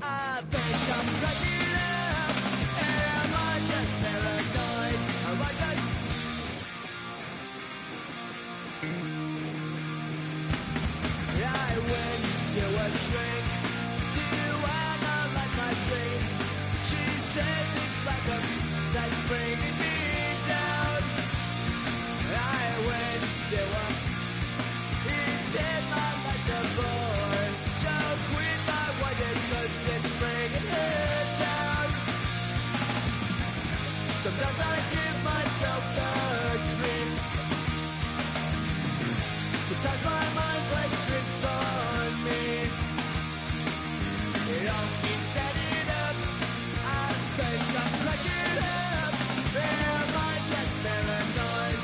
I think I'm cracking up. Am I just paranoid? Am I just... I went to a shrink to analyze my dreams. She says it's like a that's bringing me down. I went to a... He said my life's a bore. Joke with my wife because it's bringing her down. Sometimes I give myself the creeps. Sometimes my mind plays tricks on me. It all keeps adding up. I think I'm cracking up. Am I just paranoid?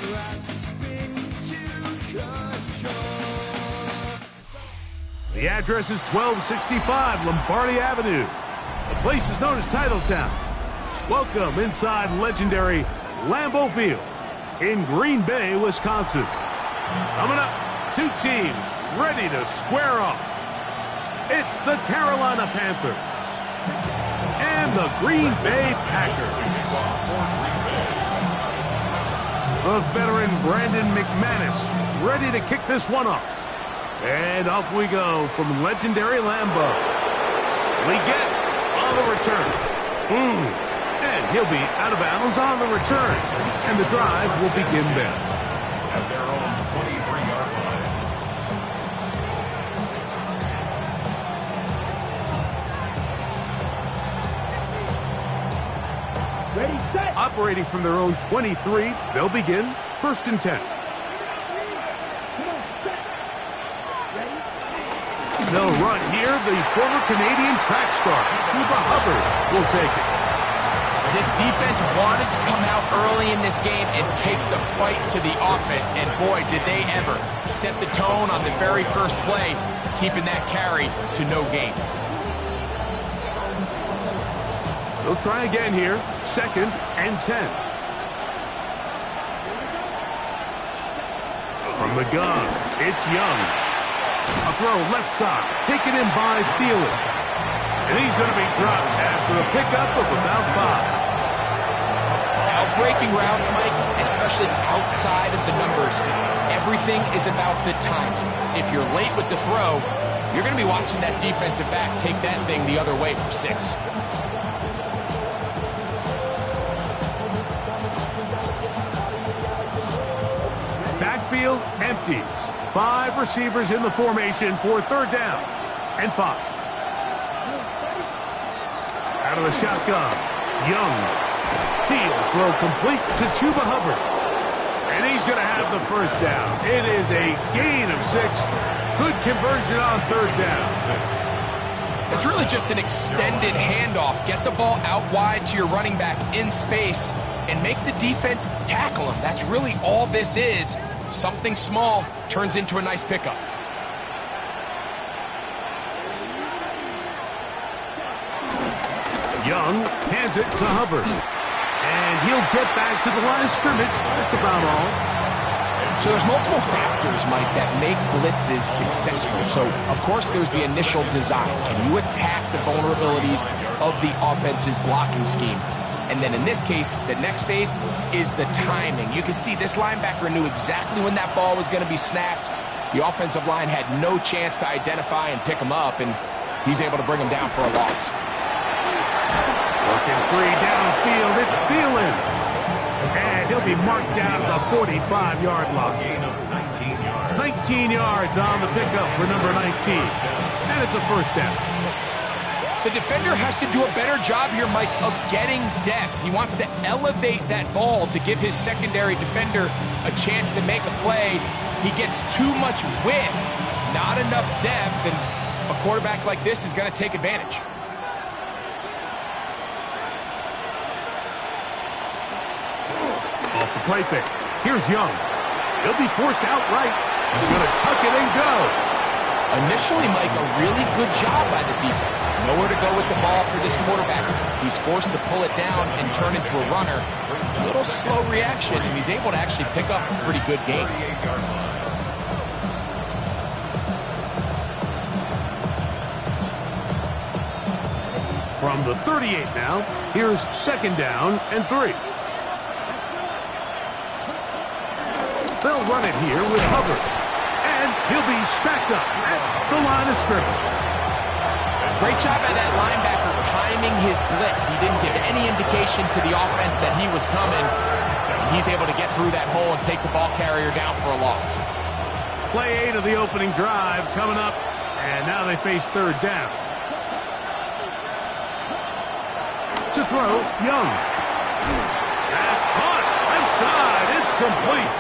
Grasping to control. The address is 1265 Lombardi Avenue. The place is known as Titletown. Welcome inside legendary Lambeau Field in Green Bay, Wisconsin. Coming up, two teams ready to square off. It's the Carolina Panthers and the Green Bay Packers. The veteran Brandon McManus ready to kick this one off. And off we go from legendary Lambeau. Leggett on the return. And he'll be out of bounds on the return. And the drive will begin then. At their own 23-yard line. Ready, set. Operating from their own 23, they'll begin 1st and 10. They'll run here. The former Canadian track star, Chuba Hubbard, will take it. This defense wanted to come out early in this game and take the fight to the offense, and boy, did they ever. Set the tone on the very first play, keeping that carry to no gain. They'll try again here. 2nd and 10. From the gun, it's Young. A throw left side, taken in by Thielen. And he's going to be dropped after a pickup of about 5. Breaking routes, Mike, especially outside of the numbers, everything is about the timing. If you're late with the throw, you're going to be watching that defensive back take that thing the other way for 6. Backfield empties. 5 receivers in the formation for 3rd down and 5. Out of the shotgun, Young. Field throw complete to Chuba Hubbard. And he's going to have the 1st down. It is a gain of 6. Good conversion on 3rd down. It's really just an extended handoff. Get the ball out wide to your running back in space and make the defense tackle him. That's really all this is. Something small turns into a nice pickup. Young hands it to Hubbard. And he'll get back to the line of scrimmage. That's about all. So there's multiple factors, Mike, that make blitzes successful. So, of course, there's the initial design. Can you attack the vulnerabilities of the offense's blocking scheme? And then in this case, the next phase is the timing. You can see this linebacker knew exactly when that ball was going to be snapped. The offensive line had no chance to identify and pick him up, and he's able to bring him down for a loss. Working free downfield, it's Thielen. And he'll be marked down at the 45-yard line. Gain of 19 yards. 19 yards on the pickup for number 19. And it's a 1st down. The defender has to do a better job here, Mike, of getting depth. He wants to elevate that ball to give his secondary defender a chance to make a play. He gets too much width, not enough depth, and a quarterback like this is going to take advantage. Off the play fake. Here's Young. He'll be forced outright. He's going to tuck it and go. Initially, Mike, a really good job by the defense. Nowhere to go with the ball for this quarterback. He's forced to pull it down and turn into a runner. A little slow reaction, and he's able to actually pick up a pretty good game. From the 38 now, here's 2nd down and 3. They'll run it here with Hubbard. And he'll be stacked up at the line of scrimmage. Great job by that linebacker timing his blitz. He didn't give any indication to the offense that he was coming. He's able to get through that hole and take the ball carrier down for a loss. Play 8 of the opening drive coming up, and now they face 3rd down. To throw, Young. That's caught. Left side. It's complete.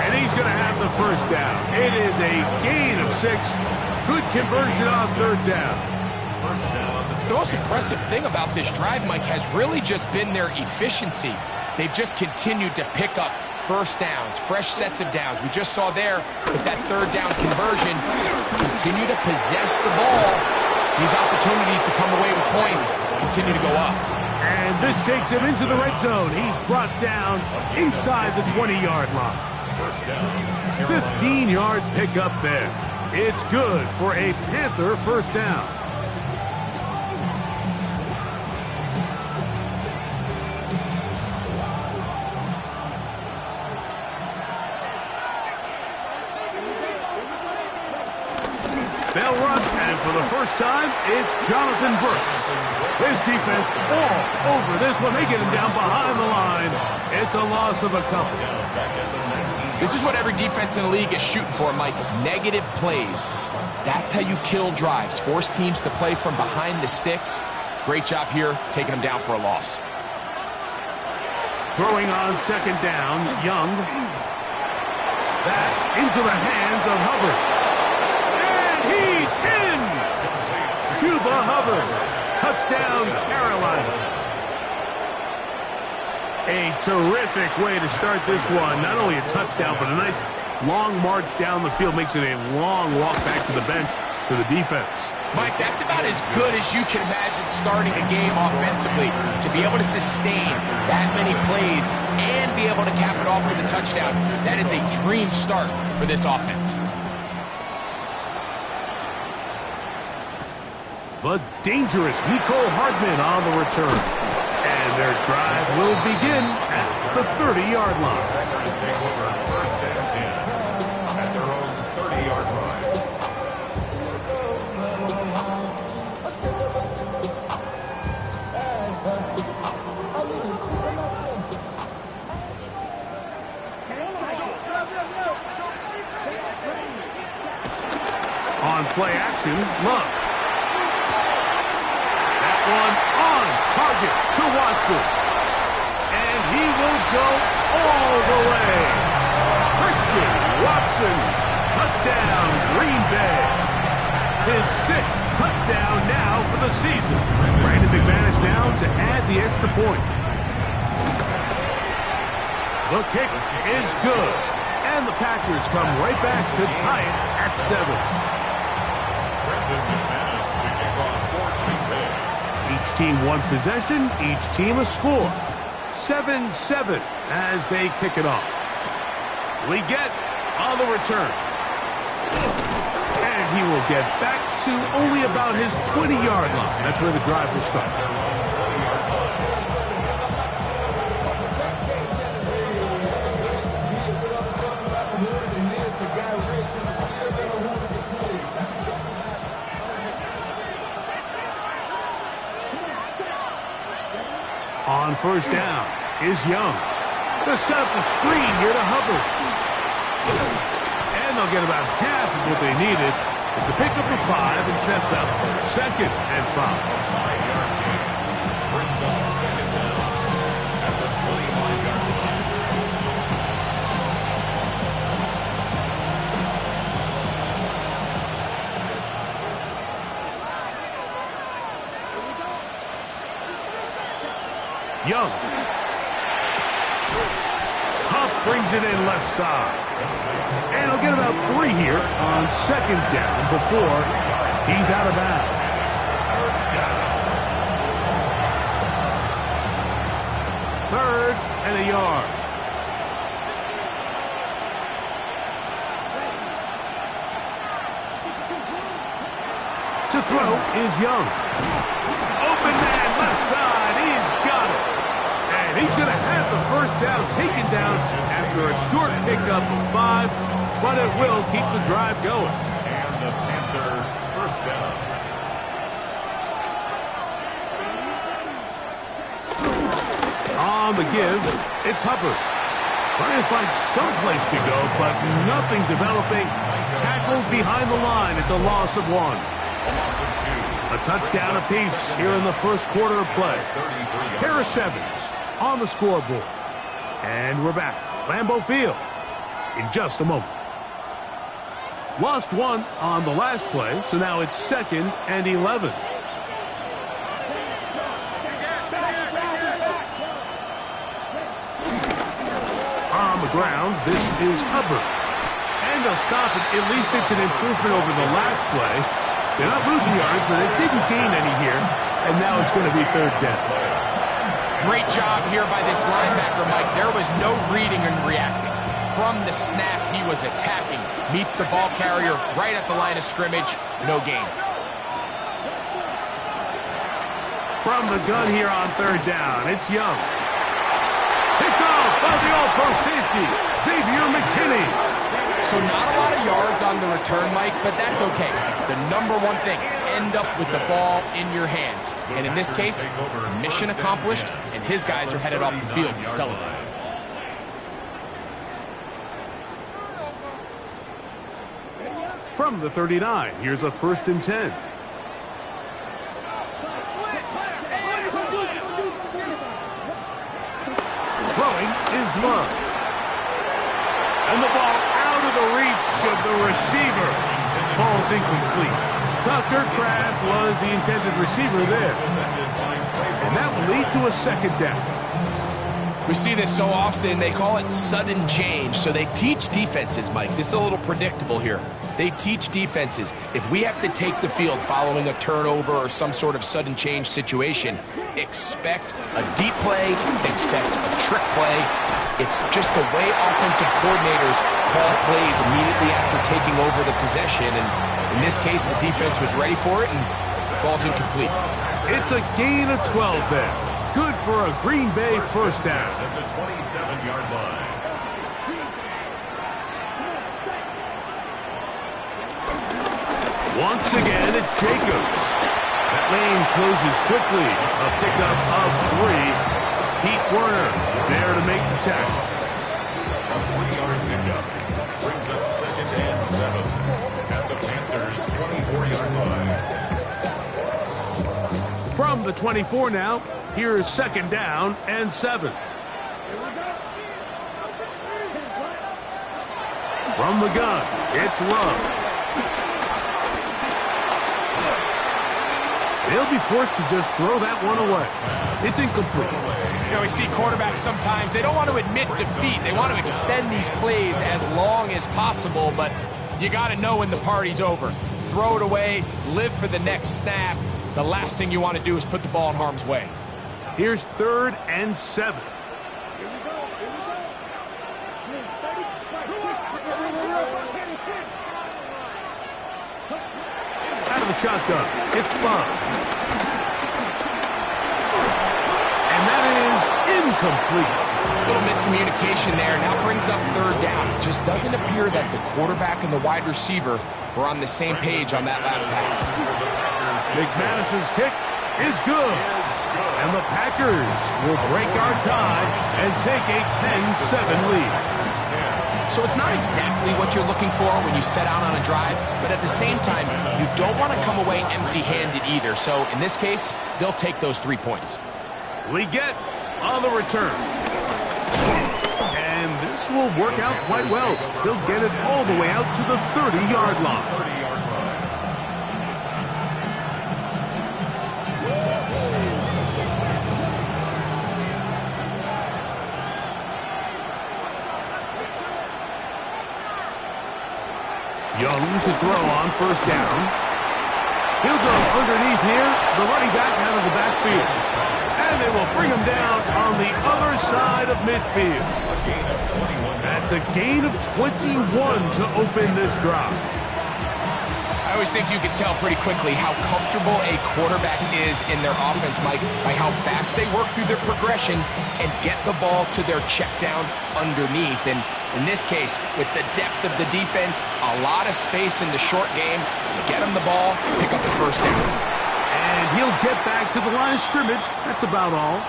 And he's going to have the 1st down. It is a gain of 6. Good conversion on 3rd down. The most impressive thing about this drive, Mike, has really just been their efficiency. They've just continued to pick up 1st downs, fresh sets of downs. We just saw there with that 3rd down conversion, continue to possess the ball. These opportunities to come away with points continue to go up. And this takes him into the red zone. He's brought down inside the 20-yard line. 15-yard pickup there. It's good for a Panther 1st down. They'll run, and for the first time, it's Jonathan Brooks. His defense all over this one. They get him down behind the line. It's a loss of a couple. This is what every defense in the league is shooting for, Mike. Negative plays. That's how you kill drives. Force teams to play from behind the sticks. Great job here, taking them down for a loss. Throwing on 2nd down, Young. That into the hands of Hubbard. And he's in! Cuba Hubbard. Touchdown, Carolina. A terrific way to start this one. Not only a touchdown, but a nice long march down the field. Makes it a long walk back to the bench for the defense. Mike, that's about as good as you can imagine starting a game offensively. To be able to sustain that many plays and be able to cap it off with a touchdown, that is a dream start for this offense. The dangerous Mecole Hardman on the return. And their drive will begin at the 30-yard line. Take over 1st and 10 at their own 30-yard line. On play action, Love. That one on target to Watson. And he will go all the way. Christian Watson, touchdown, Green Bay. His 6th touchdown now for the season. Brandon McManus now to add the extra point. The kick is good. And the Packers come right back to tie it at 7. Each team one possession, each team a score. 7-7 as they kick it off. Leggett on the return. And he will get back to only about his 20-yard line. That's where the drive will start. On 1st down is Young. They'll set up the screen here to Hubbard. And they'll get about half of what they needed. It's a pickup of 5 and sets up 2nd and 5. Brings up 2nd down at the 25-yard line. Young. Pump brings it in left side. And he'll get about 3 here on second down before he's out of bounds. Third and a yard. To throw is Young. Open man, left side. He's got it. And he's going to have the first down taken down after a short pickup of 5, but it will keep the drive going. And the Panther first down. On the give, it's Hubbard. Trying to find some place to go, but nothing developing. Tackles behind the line. It's a loss of 1. A touchdown apiece here in the first quarter of play. Pair of 7s on the scoreboard. And we're back. Lambeau Field in just a moment. Lost 1 on the last play, so now it's 2nd and 11. On the ground, this is Hubbard. And they'll stop it. At least it's an improvement over the last play. They're not losing yards, but they didn't gain any here. And now it's going to be 3rd down. Great job here by this linebacker, Mike. There was no reading and reacting. From the snap, he was attacking. Meets the ball carrier right at the line of scrimmage. No gain. From the gun here on 3rd down, it's Young. Picked off by the all-pro safety, Xavier McKinney. So not a lot of yards on the return, Mike, but that's okay. The number one thing, end up with the ball in your hands. And in this case, mission accomplished, and his guys are headed off the field to celebrate. From the 39, here's a 1st and 10. Throwing is Love. And the ball out of the reach of the receiver. Falls incomplete. Tucker Kraft was the intended receiver there. And that will lead to a 2nd down. We see this so often, they call it sudden change. So they teach defenses, Mike. This is a little predictable here. They teach defenses, if we have to take the field following a turnover or some sort of sudden change situation, expect a deep play, expect a trick play. It's just the way offensive coordinators call plays immediately after taking over the possession. And in this case, the defense was ready for it and falls incomplete. It's a gain of 12 there. Good for a Green Bay first down. At the 27-yard line. Once again, it's Jacobs. That lane closes quickly. A pickup of 3. Pete Werner there to make the tackle. A 3-yard pickup brings up 2nd and 7 at the Panthers' 24-yard line. From the 24 now, here's 2nd down and 7. From the gun, it's Love. They'll be forced to just throw that one away. It's incomplete. You know, we see quarterbacks sometimes, they don't want to admit defeat. They want to extend these plays as long as possible, but you got to know when the party's over. Throw it away, live for the next snap. The last thing you want to do is put the ball in harm's way. Here's 3rd and 7. Out of the shotgun, it's Bob. And that is incomplete. Little miscommunication there. Now brings up 3rd down. It just doesn't appear that the quarterback and the wide receiver were on the same page on that last pass. McManus's kick is good. And the Packers will break our tie and take a 10-7 lead. So it's not exactly what you're looking for when you set out on a drive, but at the same time, you don't want to come away empty-handed either. So in this case, they'll take those 3 points. Leggett on the return. And this will work out quite well. They'll get it all the way out to the 30-yard line. Young to throw on first down. He'll go underneath here. The running back out of the backfield. And they will bring him down on the other side of midfield. That's a gain of 21 to open this drive. I always think you can tell pretty quickly how comfortable a quarterback is in their offense, Mike, by how fast they work through their progression and get the ball to their check down underneath. And in this case, with the depth of the defense, a lot of space in the short game, get him the ball, pick up the first down. And he'll get back to the line of scrimmage. That's about all.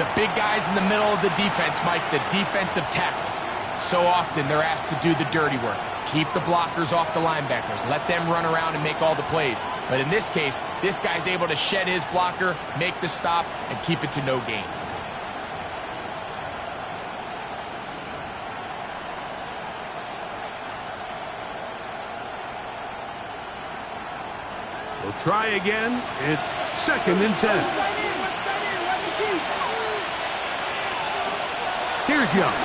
The big guys in the middle of the defense, Mike, the defensive tackles. So often they're asked to do the dirty work. Keep the blockers off the linebackers. Let them run around and make all the plays. But in this case, this guy's able to shed his blocker, make the stop, and keep it to no gain. We'll try again. It's 2nd and 10. Here's Young.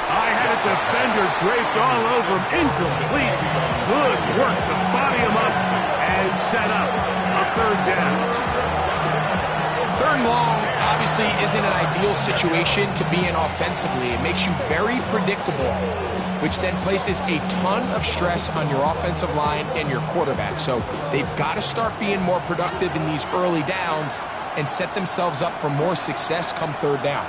I had a defender draped all over him. Incomplete. Good work to body him up and set up a 3rd down. 3rd and long obviously isn't an ideal situation to be in offensively. It makes you very predictable, which then places a ton of stress on your offensive line and your quarterback. So they've got to start being more productive in these early downs and set themselves up for more success come 3rd down.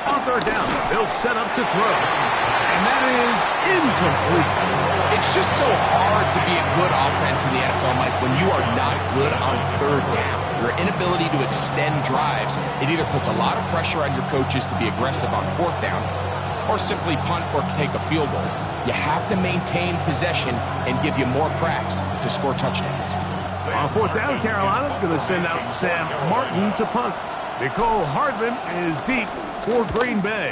On 3rd down, they'll set up to throw. And that is incomplete. It's just so hard to be a good offense in the NFL, Mike, when you are not good on 3rd down. Your inability to extend drives, it either puts a lot of pressure on your coaches to be aggressive on 4th down or simply punt or take a field goal. You have to maintain possession and give you more cracks to score touchdowns. On 4th down, Carolina going to send out Sam Martin to punt. Nicole Hardman is deep for Green Bay.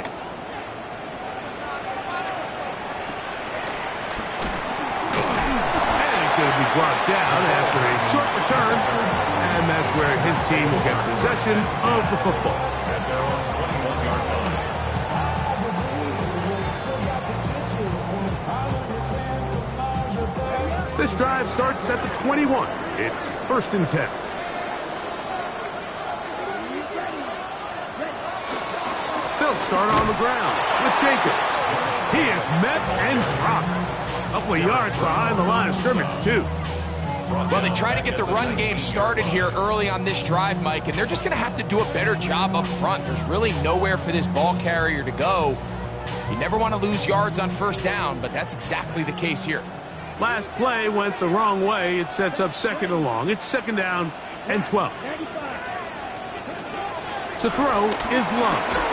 And he's going to be brought down after a short return. And that's where his team will get possession of the football. And they're on 21-yard line. This drive starts at the 21. It's 1st and 10. They'll start on the ground with Jacobs. He is met and dropped. A couple of yards behind the line of scrimmage, too. Well, they try to get the run game started here early on this drive, Mike, and they're just going to have to do a better job up front. There's really nowhere for this ball carrier to go. You never want to lose yards on 1st down, but that's exactly the case here. Last play went the wrong way. It sets up 2nd and long. It's 2nd down and 12. To throw is Love.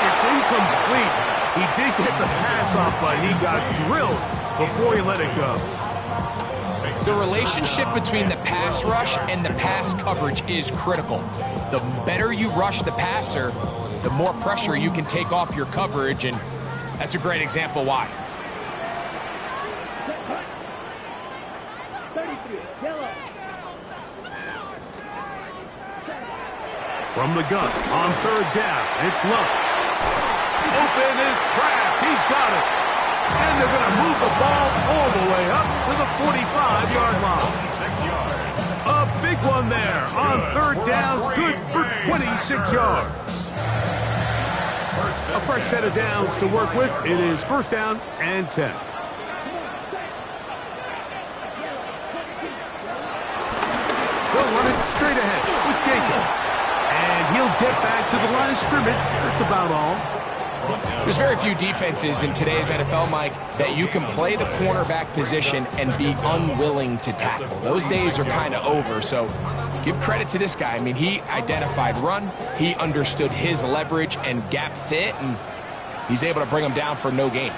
It's incomplete. He did get the pass off, but he got drilled before he let it go. The relationship between the pass rush and the pass coverage is critical. The better you rush the passer, the more pressure you can take off your coverage, and that's a great example why. From the gun on 3rd down, it's Love. Open is Kraft. He's got it. And they're going to move the ball all the way up to the 45-yard line. 6 yards. A big one there on 3rd down. Good for 26 yards. A fresh set of downs to work with. It is 1st down and 10. They'll run it straight ahead with Jacobs. And he'll get back to the line of scrimmage. That's about all. There's very few defenses in today's NFL, Mike, that you can play the cornerback position and be unwilling to tackle. Those days are kind of over, so give credit to this guy. I mean, he identified run, he understood his leverage and gap fit, and he's able to bring him down for no gain.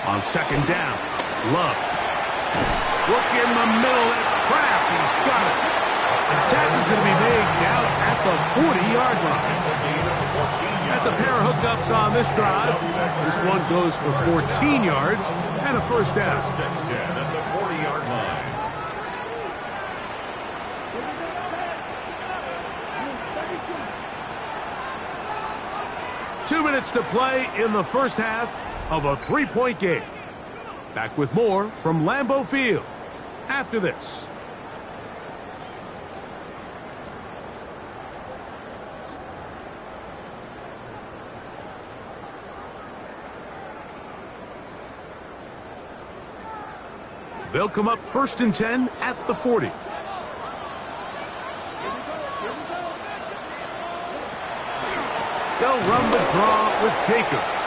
On 2nd down, Love. Work in the middle, it's Kraft. He's got it. The tackle's going to be made down at the 40-yard line. That's a pair of hookups on this drive. This one goes for 14 yards and a 1st down. Next 10 at the 40-yard line. 2 minutes to play in the first half of a 3-point game. Back with more from Lambeau Field after this. They'll come up 1st and 10 at the 40. They'll run the draw with Jacobs.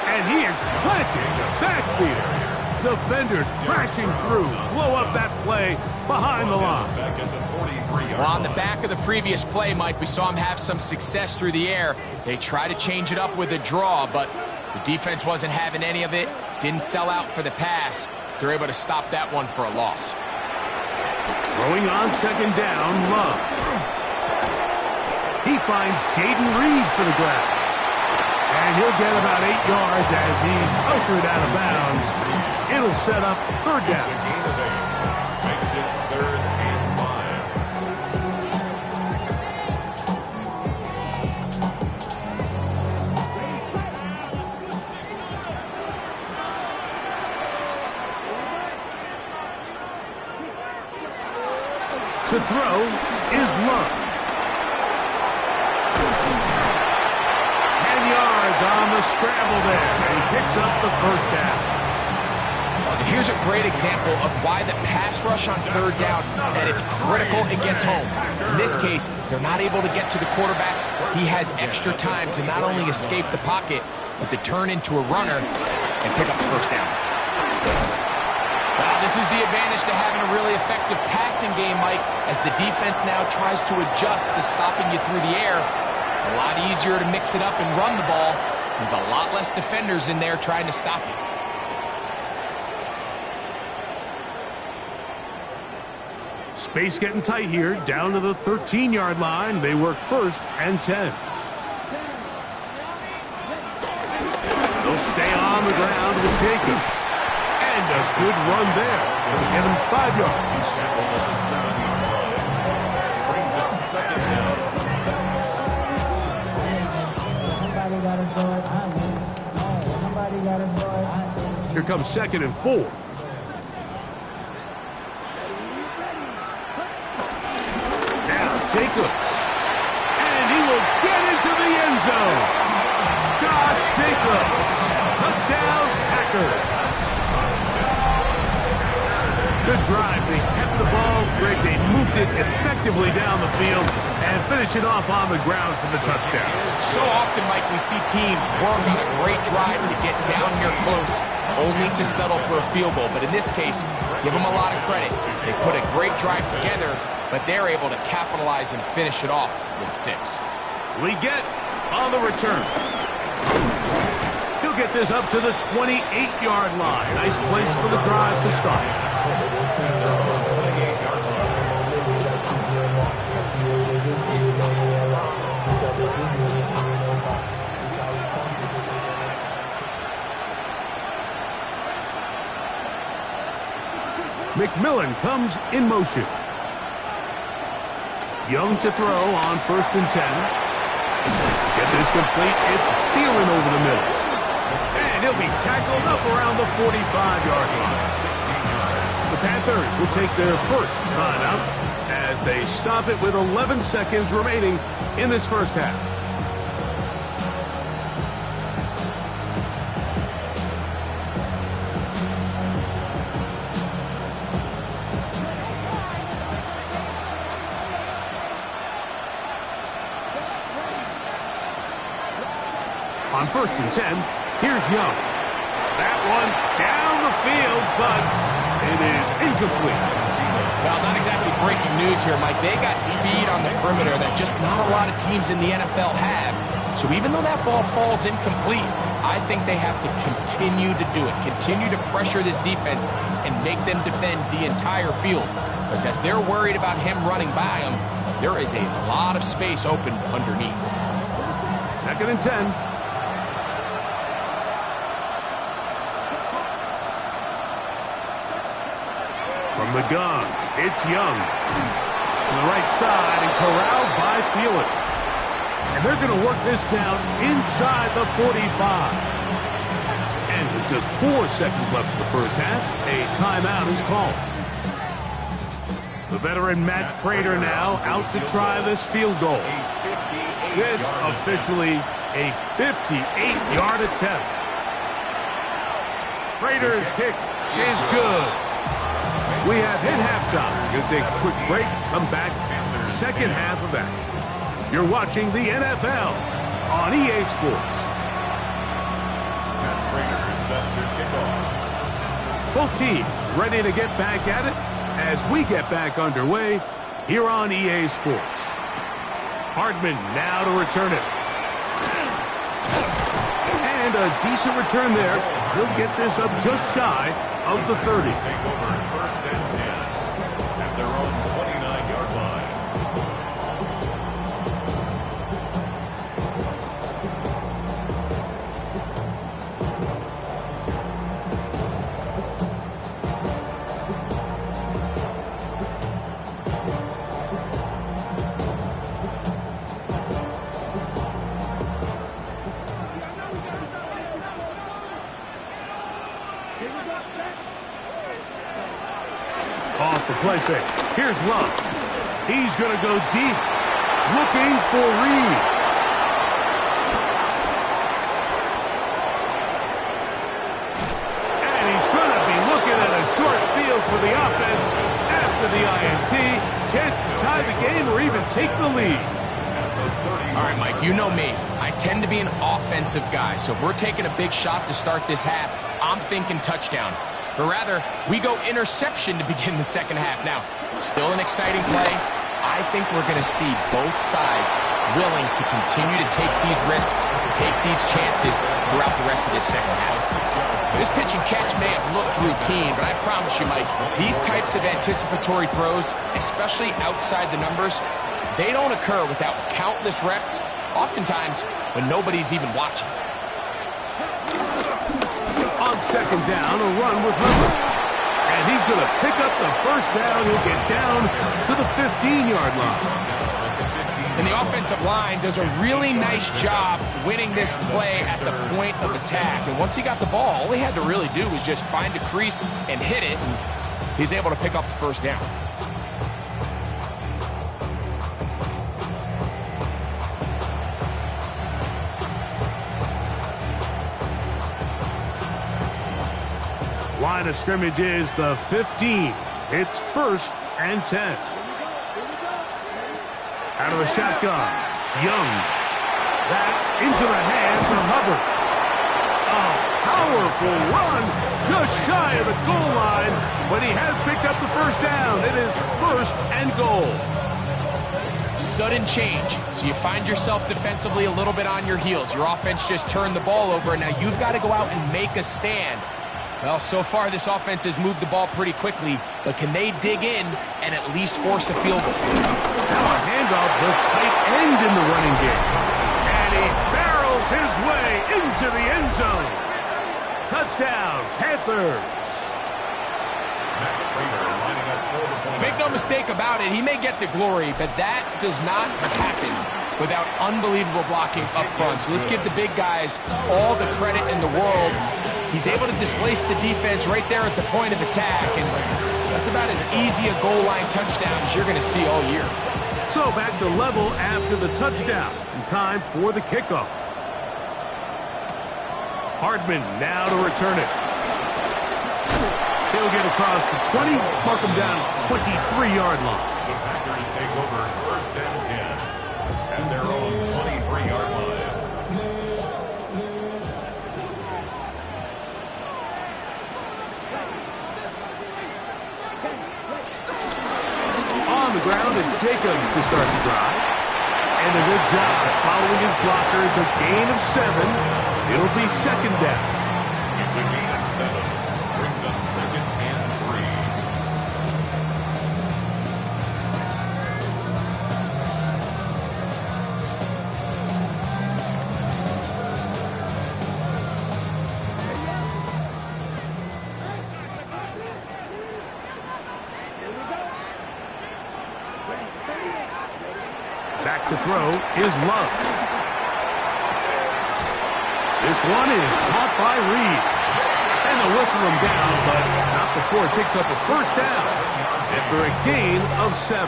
And he is planting the backfeeder. Defenders crashing through. Blow up that play behind the line. Well, on the back of the previous play, Mike, we saw him have some success through the air. They try to change it up with a draw, but the defense wasn't having any of it. Didn't sell out for the pass. They're able to stop that one for a loss. Throwing on 2nd down, Love. He finds Jaden Reed for the grab. And he'll get about 8 yards as he's ushered out of bounds. It'll set up 3rd down. Makes it 3rd and 5. To throw is Love. 10 yards on the scramble there, and he picks up the 1st down. And here's a great example of why the pass rush on 3rd down, that it's critical it gets home. In this case, they're not able to get to the quarterback. He has extra time to not only escape the pocket, but to turn into a runner and pick up the 1st down. Well, this is the advantage to having a really effective passing game, Mike, as the defense now tries to adjust to stopping you through the air. It's a lot easier to mix it up and run the ball. There's a lot less defenders in there trying to stop you. Space getting tight here, down to the 13-yard line. They work 1st and 10. They'll stay on the ground with Jacobs. And a good run there. It'll get him 5 yards. Brings up 2nd down. Here comes 2nd and 4. Jacobs. And he will get into the end zone. Scott Jacobs. Touchdown, Packers. Good drive. They kept the ball. Greg, they moved it effectively down the field and finish it off on the ground for the touchdown. So often, Mike, we see teams work on a great drive to get down here close, only to settle for a field goal. But in this case, give them a lot of credit. They put a great drive together, but they're able to capitalize and finish it off with 6. Leggett on the return. He'll get this up to the 28-yard line. Nice place for the drive to start. McMillan comes in motion. Young to throw on 1st and 10. Get this complete. It's Thielen over the middle. And he'll be tackled up around the 45-yard line. The Panthers will take their first timeout as they stop it with 11 seconds remaining in this first half. On 1st and 10, here's Young. That one down the field, but it is incomplete. Well, not exactly breaking news here, Mike. They got speed on the perimeter that just not a lot of teams in the NFL have. So even though that ball falls incomplete, I think they have to continue to do it. Continue to pressure this defense and make them defend the entire field. Because as they're worried about him running by them, there is a lot of space open underneath. 2nd and 10. From the gun, it's Young. To the right side and corralled by Thielen. And they're going to work this down inside the 45. And with just 4 seconds left in the first half, a timeout is called. The veteran Matt Prater now out to try this field goal. This officially a 58-yard attempt. Prater's kick is good. We have hit halftime. We'll take a quick break, come back, second half of action. You're watching the NFL on EA Sports. And Prater is set to kick off. Both teams ready to get back at it as we get back underway here on EA Sports. Hardman now to return it. And a decent return there. He'll get this up just shy of the 30. Take over at first and 10 at their own 29-yard line. Off the play fake. Here's Love. He's going to go deep, looking for Reed. And he's going to be looking at a short field for the offense after the INT. Chance to tie the game or even take the lead. All right, Mike, you know me. I tend to be an offensive guy, so if we're taking a big shot to start this half, I'm thinking touchdown. But rather, we go interception to begin the second half. Now, still an exciting play. I think we're going to see both sides willing to continue to take these risks, take these chances throughout the rest of this second half. This pitch and catch may have looked routine, but I promise you, Mike, these types of anticipatory throws, especially outside the numbers, they don't occur without countless reps, oftentimes when nobody's even watching. On second down, a run with Herbert. And he's going to pick up the first down. He'll get down to the 15-yard line. And the offensive line does a really nice job winning this play at the point of attack. And once he got the ball, all he had to really do was just find a crease and hit it. And he's able to pick up the first down. Line of scrimmage is the 15. It's first and 10. Out of the shotgun, Young. That into the hands of Hubbard. A powerful run just shy of the goal line, but he has picked up the first down. It is first and goal. Sudden change. So you find yourself defensively a little bit on your heels. Your offense just turned the ball over, and now you've got to go out and make a stand. Well, so far this offense has moved the ball pretty quickly, but can they dig in and at least force a field goal? Now a handoff, the tight end in the running game. And he barrels his way into the end zone. Touchdown, Panthers. Make no mistake about it, he may get the glory, but that does not happen without unbelievable blocking up front. So let's give the big guys all the credit in the world. He's able to displace the defense right there at the point of attack, and that's about as easy a goal line touchdown as you're going to see all year. So back to level after the touchdown, and time for the kickoff. Hardman now to return it. He'll get across the 20, mark him down at 23-yard line. The Packers take over first and 10 at their own 23-yard line. On the ground, it's Jacobs to start the drive. And a good job following his blockers, a gain of 7. It'll be second down. It's a gain of 7. Brings up second and 3. Back to throw is Love. This one is caught by Reed. And they'll whistle him down, but not before he picks up a first down after a gain of 7.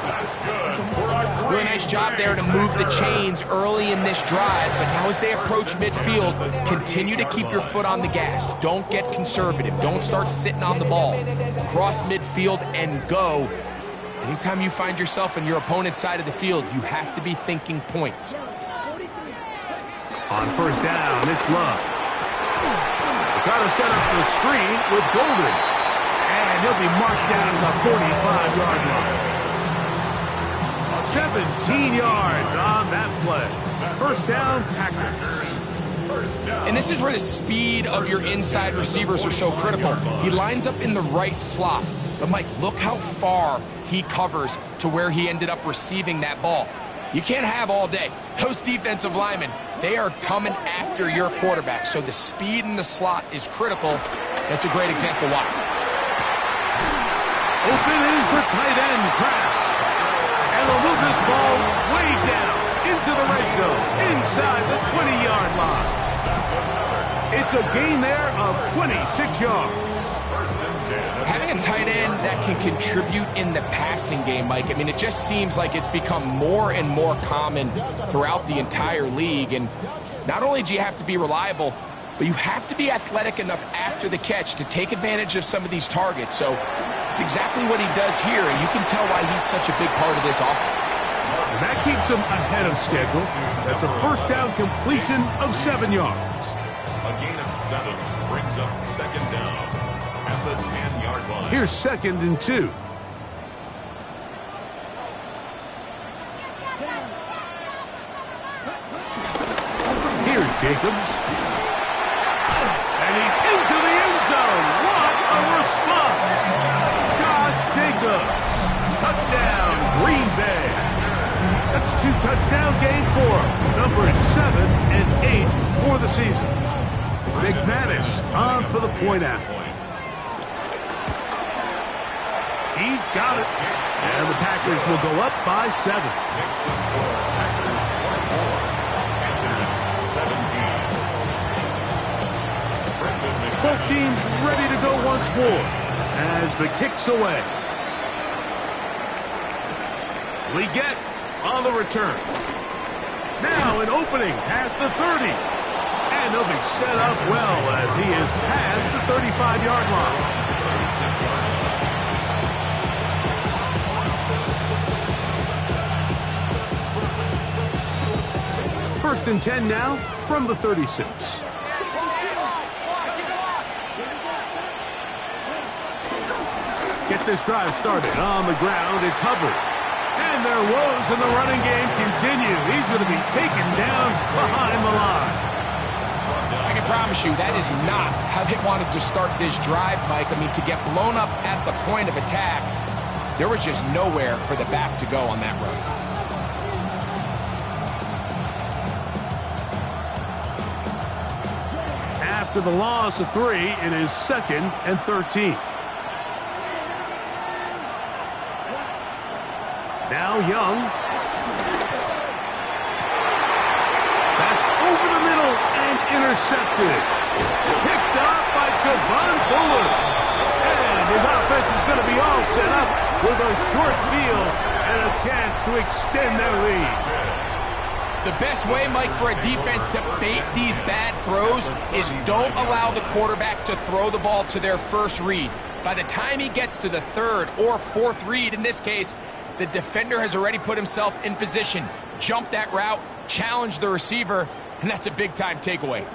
Really nice job there to move the chains early in this drive, but now as they approach midfield, continue to keep your foot on the gas. Don't get conservative. Don't start sitting on the ball. Cross midfield and go. Anytime you find yourself on your opponent's side of the field, you have to be thinking points. On first down, it's Love. They try to set up the screen with Golden. And he'll be marked down at the 45-yard line. 17 yards on that play. First down, Packers. And this is where the speed of your inside receivers are so critical. He lines up in the right slot. But, Mike, look how far he covers to where he ended up receiving that ball. You can't have all day. Those defensive linemen, they are coming after your quarterback. So the speed in the slot is critical. That's a great example why. Open is the tight end, Kraft. And they'll move this ball way down into the red zone, inside the 20-yard line. It's a gain there of 26 yards. Having a tight end that can contribute in the passing game, Mike, I mean, it just seems like it's become more and more common throughout the entire league. And not only do you have to be reliable, but you have to be athletic enough after the catch to take advantage of some of these targets. So it's exactly what he does here, and you can tell why he's such a big part of this offense. And that keeps him ahead of schedule. That's a first down completion of 7 yards. A gain of 7 brings up second down at the 10-yard line. Here's 2nd and 2. Here's Jacobs. And he's into the end zone. What a response. Josh Jacobs. Touchdown, Green Bay. That's a 2-touchdown game for him. Numbers 7 and 8 for the season. McManus on for the point after. He's got it. And the Packers will go up by 7. Makes the score Packers 24, Panthers 17. Both teams ready to go once more as the kick's away. Leggett on the return. Now an opening past the 30. And he'll be set up well as he is past the 35-yard line. 36 yards. First and 10 now from the 36. Get this drive started on the ground. It's Hubbard. And their woes in the running game continue. He's going to be taken down behind the line. I can promise you that is not how they wanted to start this drive, Mike. I mean, to get blown up at the point of attack, there was just nowhere for the back to go on that run. After the loss of 3, it is 2nd and 13. Now Young. That's over the middle and intercepted. Picked up by Javon Bullard. And his offense is going to be all set up with a short field and a chance to extend their lead. The best way, Mike, for a defense to bait these bad throws is don't allow the quarterback to throw the ball to their first read. By the time he gets to the 3rd or 4th read, in this case, the defender has already put himself in position, jump that route, challenge the receiver, and that's a big-time takeaway.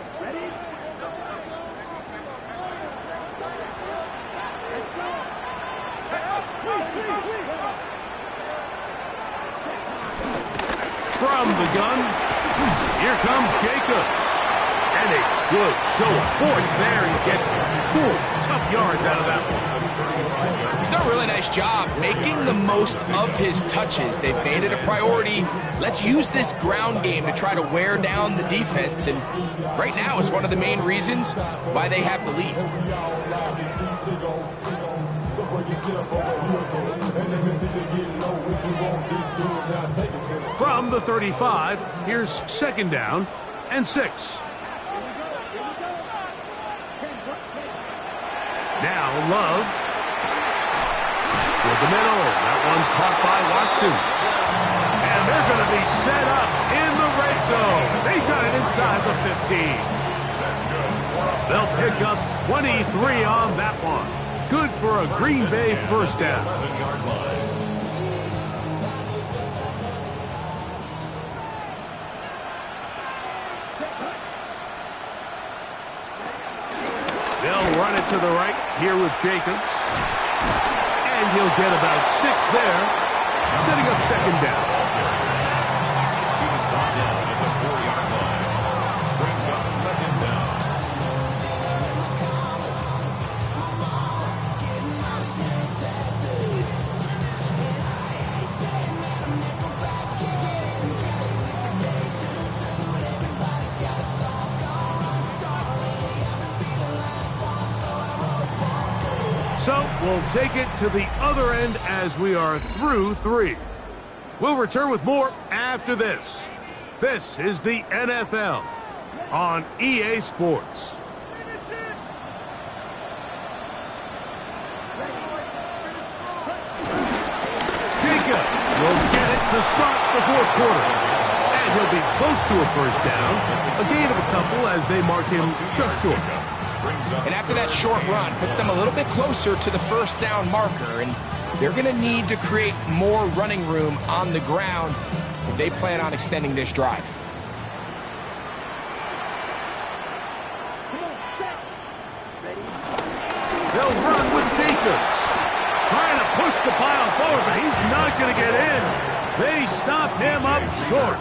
From the gun, here comes Jacobs. And a good show of force there. He gets 4 tough yards out of that one. He's done a really nice job making the most of his touches. They've made it a priority. Let's use this ground game to try to wear down the defense. And right now is one of the main reasons why they have the lead. From the 35. Here's second down and 6. Now Love. With the middle. That one caught by Watson. And they're going to be set up in the red zone. They got it inside the 15. They'll pick up 23 on that one. Good for a Green Bay first down. They'll run it to the right here with Jacobs. And he'll get about 6 there, setting up second down. He was brought down at the 4-yard line. Brings up second down. So we'll take it to the other end as we are through 3. We'll return with more after this. This is the NFL on EA Sports. Jacob will get it to start the fourth quarter. And he'll be close to a first down. A gain of a couple as they mark him just short. And after that short run, puts them a little bit closer to the first down marker. And they're going to need to create more running room on the ground if they plan on extending this drive. They'll run with Jacobs. Trying to push the pile forward, but he's not going to get in. They stop him up short.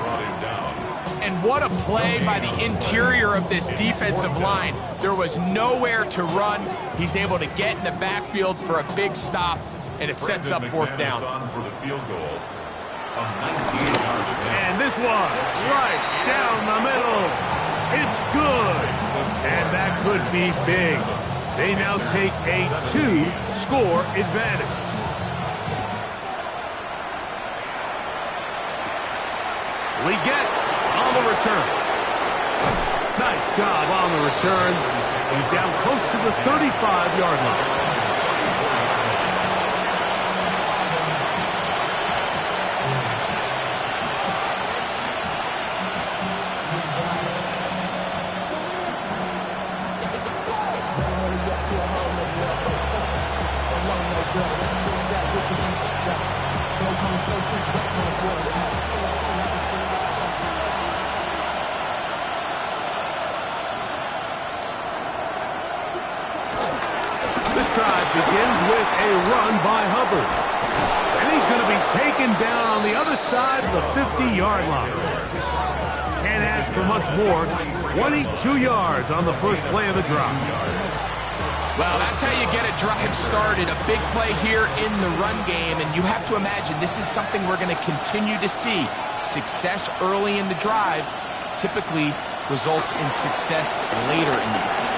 And what a play by the interior of this defensive line. There was nowhere to run. He's able to get in the backfield for a big stop, and it sets up fourth down. For the field goal. A 19-yard attempt. And this one, right down the middle. It's good. And that could be big. They now take a 2-score advantage. We get on the return. Nice job on the return. He's down close to the 35-yard line. This drive begins with a run by Hubbard. And he's going to be taken down on the other side of the 50-yard line. Can't ask for much more. 22 yards on the first play of the drive. Well, that's how you get a drive started. A big play here in the run game. And you have to imagine this is something we're going to continue to see. Success early in the drive typically results in success later in the drive.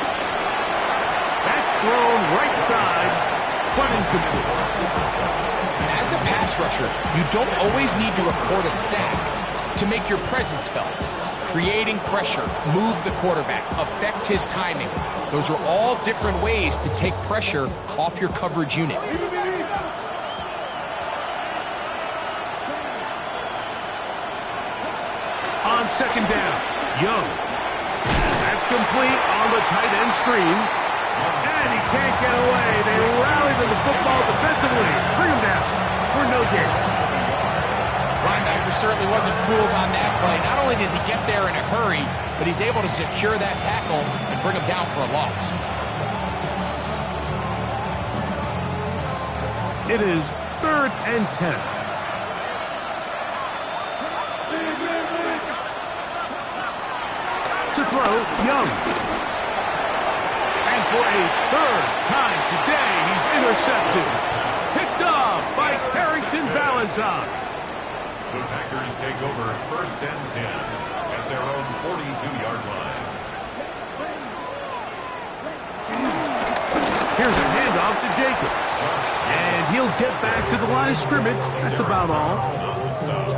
Thrown right side, but incomplete. As a pass rusher, you don't always need to record a sack to make your presence felt. Creating pressure, move the quarterback, affect his timing. Those are all different ways to take pressure off your coverage unit. On second down, Young. That's complete on the tight end screen. And he can't get away. They rally to the football defensively. Bring him down for no gain. Linebacker certainly wasn't fooled on that play. Not only does he get there in a hurry, but he's able to secure that tackle and bring him down for a loss. It is 3rd and 10. To throw, Young. For a third time today, he's intercepted. Picked off by Carrington Valentine. The Packers take over 1st and 10 at their own 42-yard line. Here's a handoff to Jacobs. And he'll get back to the line of scrimmage. That's about all.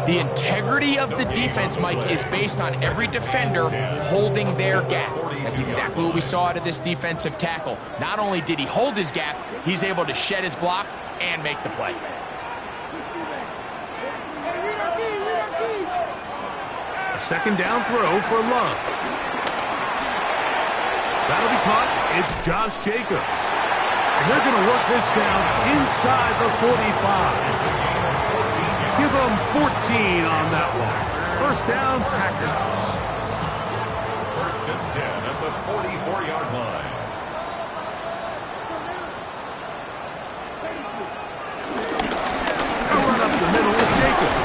The integrity of the defense, Mike, is based on every defender holding their gap. That's exactly what we saw out of this defensive tackle. Not only did he hold his gap, he's able to shed his block and make the play. A second down throw for Love. That'll be caught. It's Josh Jacobs. And they're going to work this down inside the 45. Give them 14 on that one. First down, Packers. First and 10 at the 44-yard line. A run up the middle with Jacobs.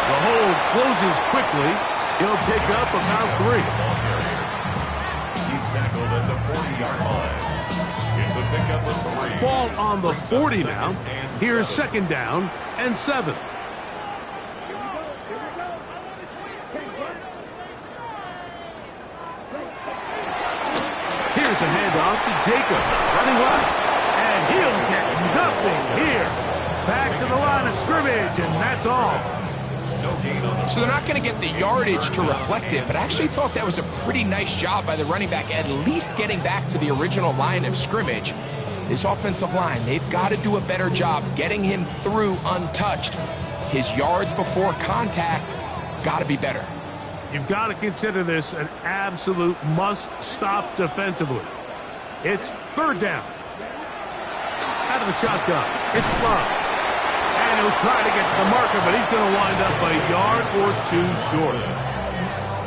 The hold closes quickly. He'll pick up about 3. He's tackled at the 40-yard line. It's a pickup of 3. Ball on the 40 now. Here's second down and 7. Here's a handoff to Jacobs, running left, and he'll get nothing here. Back to the line of scrimmage, and that's all. So they're not going to get the yardage to reflect it, but I actually thought that was a pretty nice job by the running back, at least getting back to the original line of scrimmage. This offensive line, they've got to do a better job getting him through untouched. His yards before contact got to be better. You've got to consider this an absolute must-stop defensively. It's third down. Out of the shotgun, it's Love. And he'll try to get to the marker, but he's going to wind up a yard or 2 short.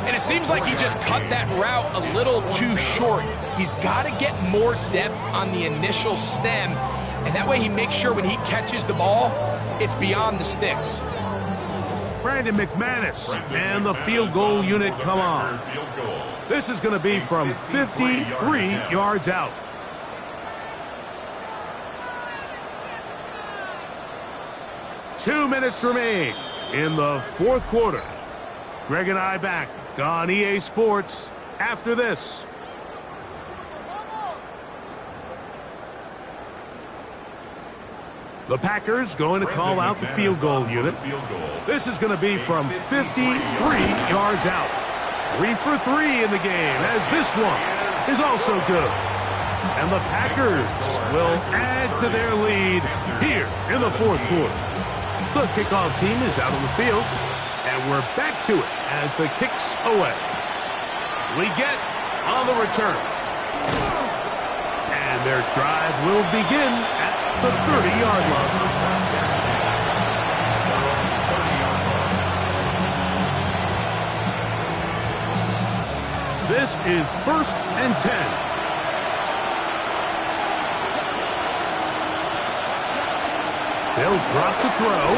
And it seems like he just cut that route a little too short. He's got to get more depth on the initial stem, and that way he makes sure when he catches the ball, it's beyond the sticks. Brandon McManus and the field goal unit come on. This is going to be from 53 yards out. Two minutes remain in the fourth quarter. Greg and I back on EA Sports after this. The Packers going to call out the field goal unit. This is going to be from 53 yards out. 3 for 3 in the game, as this one is also good. And the Packers will add to their lead here in the fourth quarter. The kickoff team is out on the field, and we're back to it as the kick's away. We get on the return. And their drive will begin at the 30-yard line. This is first and 10. They'll drop to throw.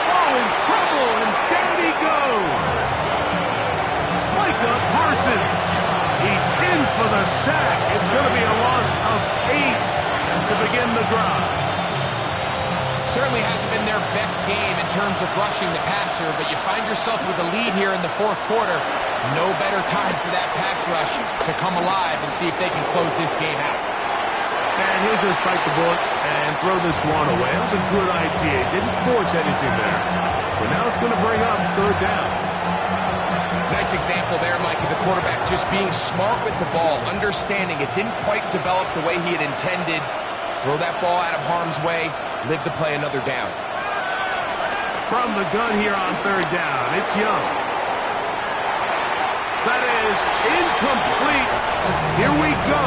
Oh, in trouble, and down he goes. Micah Parsons. He's in for the sack. It's going to be a loss of 8 to begin the drive. Certainly hasn't been their best game in terms of rushing the passer, but you find yourself with a lead here in the fourth quarter. No better time for that pass rush to come alive and see if they can close this game out. And he'll just bite the bullet and throw this one away. That was a good idea. Didn't force anything there. But now it's going to bring up third down. Nice example there, Mike, of the quarterback just being smart with the ball, understanding it didn't quite develop the way he had intended. Throw that ball out of harm's way, live to play another down. From the gun here on third down, it's Young. That is incomplete. Here we go.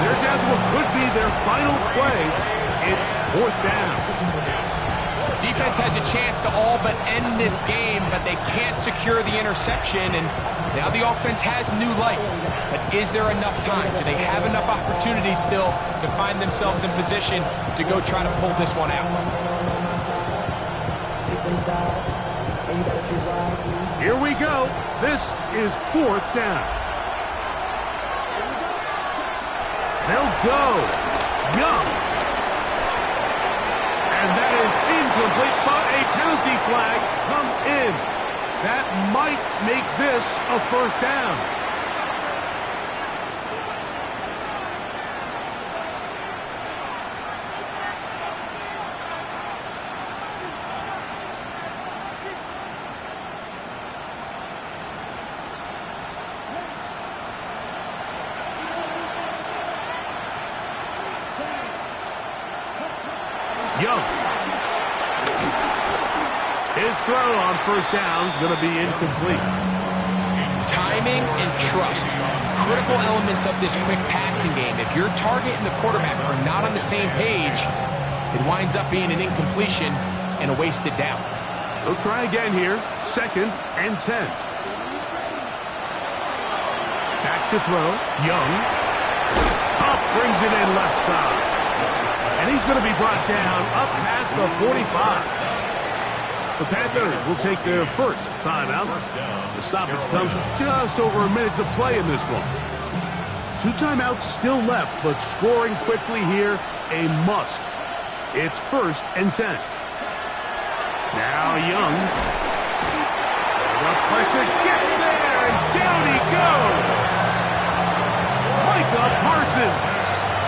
They're down to what could be their final play. It's fourth down. Defense has a chance to all but end this game, but they can't secure the interception, and now the offense has new life. But is there enough time? Do they have enough opportunities still to find themselves in position to go try to pull this one out? Here we go. This is fourth down. They'll go. Young. And that is incomplete, but a penalty flag comes in. That might make this a first down. Young. His throw on first down is going to be incomplete. Timing and trust, critical elements of this quick passing game. If your target and the quarterback are not on the same page, it winds up being an incompletion and a wasted down. They'll try again here. 2nd and 10. Back to throw. Young. Up, brings it in left side. And he's going to be brought down up past the 45. The Panthers will take their first timeout. The stoppage comes with just over a minute to play in this one. 2 timeouts still left, but scoring quickly here, a must. It's 1st and 10. Now Young. The pressure gets there, and down he goes. Micah Parsons.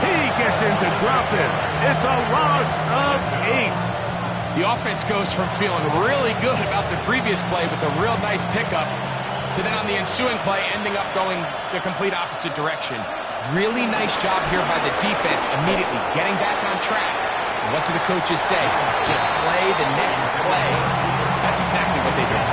He gets in to drop it. It's a loss of 8. The offense goes from feeling really good about the previous play with a real nice pickup to then on the ensuing play ending up going the complete opposite direction. Really nice job here by the defense immediately getting back on track. And what do the coaches say? Just play the next play. That's exactly what they did.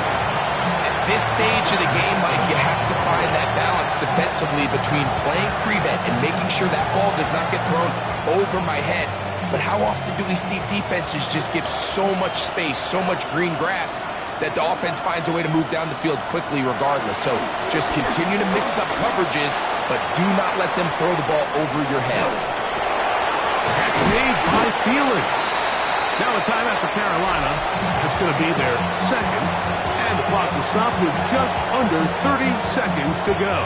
At this stage of the game, Mike, you have to find that balance defensively between playing prevent and making sure that ball does not get thrown over my head. But how often do we see defenses just give so much space, so much green grass, that the offense finds a way to move down the field quickly regardless? So just continue to mix up coverages, but do not let them throw the ball over your head. That's made by feeling. Now a timeout for Carolina. It's going to be their 2nd. And the clock will stop with just under 30 seconds to go.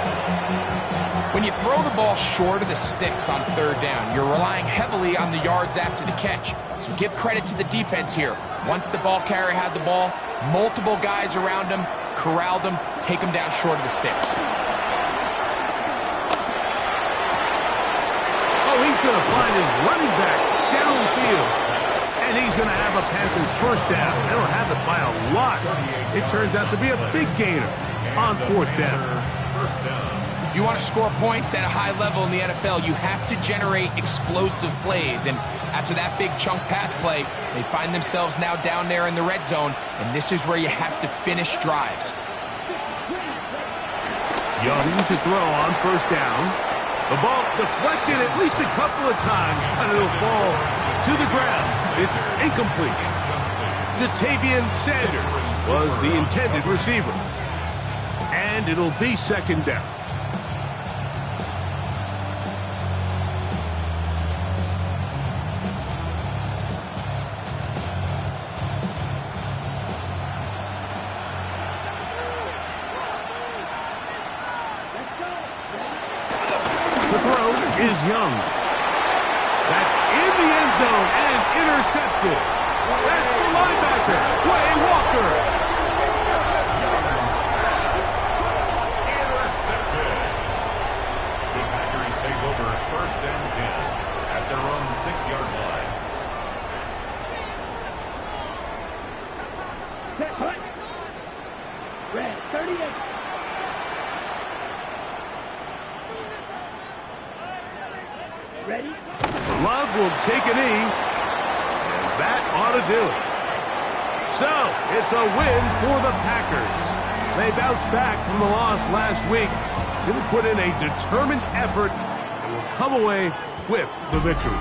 When you throw the ball short of the sticks on 3rd down, you're relying heavily on the yards after the catch. So give credit to the defense here. Once the ball carrier had the ball, multiple guys around him, corralled him, take him down short of the sticks. Oh, he's going to find his running back downfield. And he's going to have a Panthers first down. They'll have it by a lot. It turns out to be a big gainer on 4th down. If you want to score points at a high level in the NFL, you have to generate explosive plays. And after that big chunk pass play, they find themselves now down there in the red zone. And this is where you have to finish drives. Young to throw on first down. The ball deflected at least a couple of times, and it'll fall to the ground. It's incomplete. Jatavian Sanders was the intended receiver. And it'll be 2nd down. The throw is Young. That's in the end zone and intercepted. That's the linebacker, Quay Walker. Intercepted. The Packers take over 1st and 10 at their own 6-yard line. Red 38. Ready? Love will take a knee, and that ought to do it. So, it's a win for the Packers. They bounced back from the loss last week. Didn't put in a determined effort and will come away with the victory.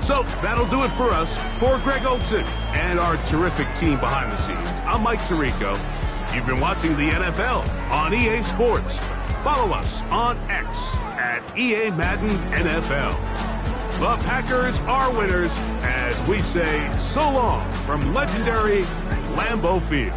So, that'll do it for us. For Greg Olson and our terrific team behind the scenes, I'm Mike Tirico. You've been watching the NFL on EA Sports. Follow us on X at EA Madden NFL. The Packers are winners as we say so long from legendary Lambeau Field.